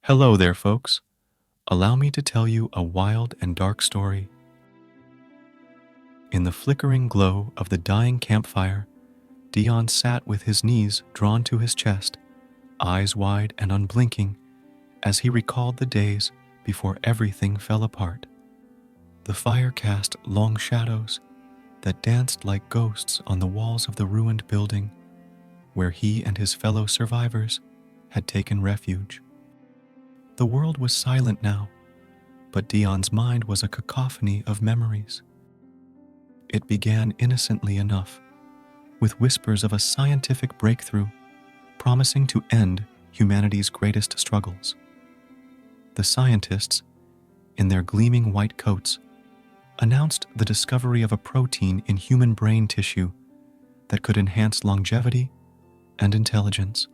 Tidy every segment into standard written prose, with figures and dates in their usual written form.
Hello there, folks. Allow me to tell you a wild and dark story. In the flickering glow of the dying campfire, Deon sat with his knees drawn to his chest, eyes wide and unblinking, as he recalled the days before everything fell apart. The fire cast long shadows that danced like ghosts on the walls of the ruined building where he and his fellow survivors had taken refuge. The world was silent now, but Deon's mind was a cacophony of memories. It began innocently enough, with whispers of a scientific breakthrough promising to end humanity's greatest struggles. The scientists, in their gleaming white coats, announced the discovery of a protein in human brain tissue that could enhance longevity and intelligence.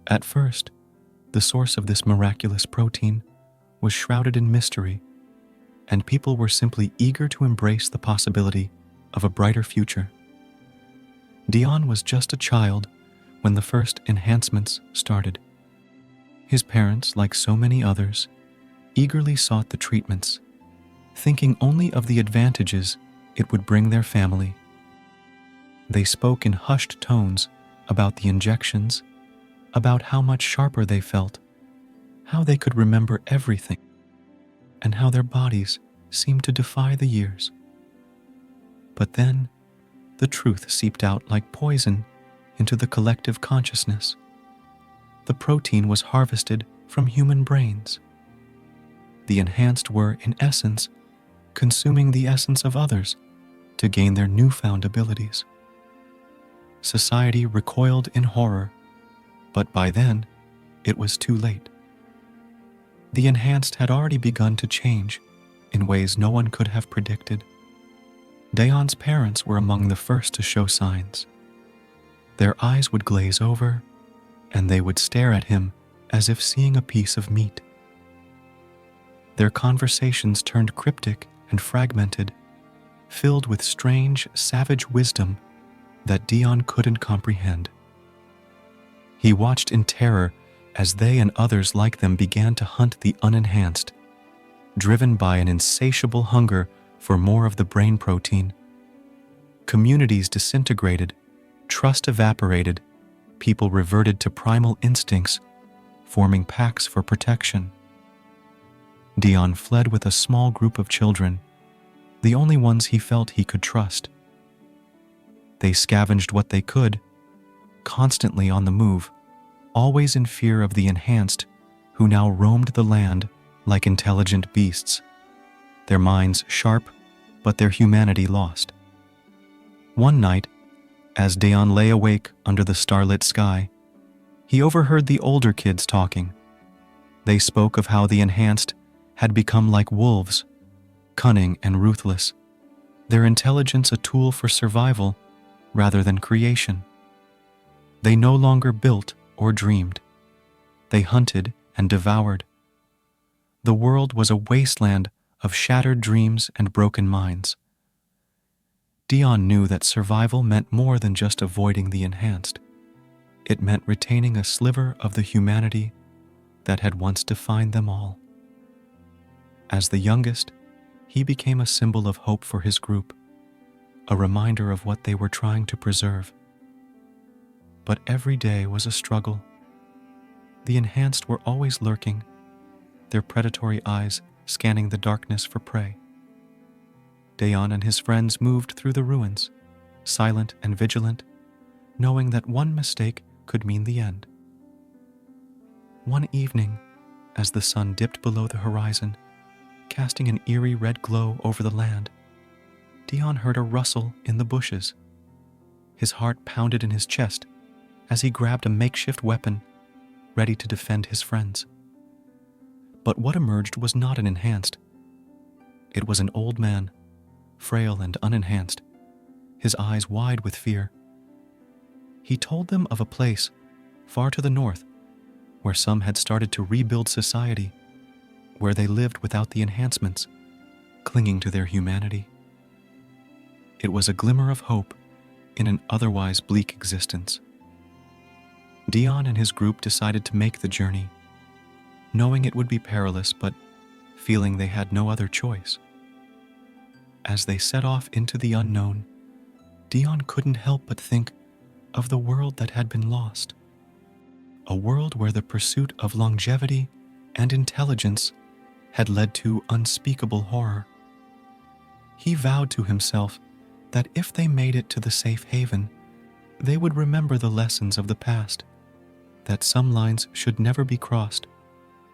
At first, the source of this miraculous protein was shrouded in mystery, and people were simply eager to embrace the possibility of a brighter future. Deon was just a child when the first enhancements started. His parents, like so many others, eagerly sought the treatments, thinking only of the advantages it would bring their family. They spoke in hushed tones about the injections, about how much sharper they felt, how they could remember everything, and how their bodies seemed to defy the years. But then, the truth seeped out like poison into the collective consciousness. The protein was harvested from human brains. The enhanced were, in essence, consuming the essence of others to gain their newfound abilities. Society recoiled in horror, but by then, it was too late. The enhanced had already begun to change in ways no one could have predicted. Deon's parents were among the first to show signs. Their eyes would glaze over, and they would stare at him as if seeing a piece of meat. Their conversations turned cryptic and fragmented, filled with strange, savage wisdom that Deon couldn't comprehend. He watched in terror as they and others like them began to hunt the unenhanced, driven by an insatiable hunger for more of the brain protein. Communities disintegrated, trust evaporated, people reverted to primal instincts, forming packs for protection. Deon fled with a small group of children, the only ones he felt he could trust. They scavenged what they could, constantly on the move, always in fear of the enhanced, who now roamed the land like intelligent beasts, their minds sharp, but their humanity lost. One night, as Deon lay awake under the starlit sky, he overheard the older kids talking. They spoke of how the enhanced had become like wolves, cunning and ruthless, their intelligence a tool for survival rather than creation. They no longer built or dreamed. They hunted and devoured. The world was a wasteland of shattered dreams and broken minds. Deon knew that survival meant more than just avoiding the enhanced. It meant retaining a sliver of the humanity that had once defined them all. As the youngest, he became a symbol of hope for his group, a reminder of what they were trying to preserve. But every day was a struggle. The enhanced were always lurking, their predatory eyes scanning the darkness for prey. Deon and his friends moved through the ruins, silent and vigilant, knowing that one mistake could mean the end. One evening, as the sun dipped below the horizon, casting an eerie red glow over the land, Deon heard a rustle in the bushes. His heart pounded in his chest as he grabbed a makeshift weapon, ready to defend his friends. But what emerged was not an enhanced. It was an old man, frail and unenhanced, his eyes wide with fear. He told them of a place far to the north where some had started to rebuild society, where they lived without the enhancements, clinging to their humanity. It was a glimmer of hope in an otherwise bleak existence. Deon and his group decided to make the journey, knowing it would be perilous but feeling they had no other choice. As they set off into the unknown, Deon couldn't help but think of the world that had been lost. A world where the pursuit of longevity and intelligence had led to unspeakable horror. He vowed to himself that if they made it to the safe haven, they would remember the lessons of the past, that some lines should never be crossed,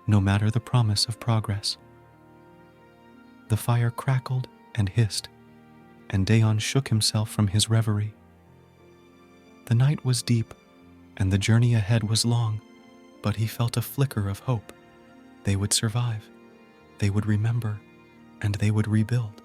no matter the promise of progress. The fire crackled and hissed, and Deon shook himself from his reverie. The night was deep, and the journey ahead was long, but he felt a flicker of hope. They would survive, they would remember, and they would rebuild.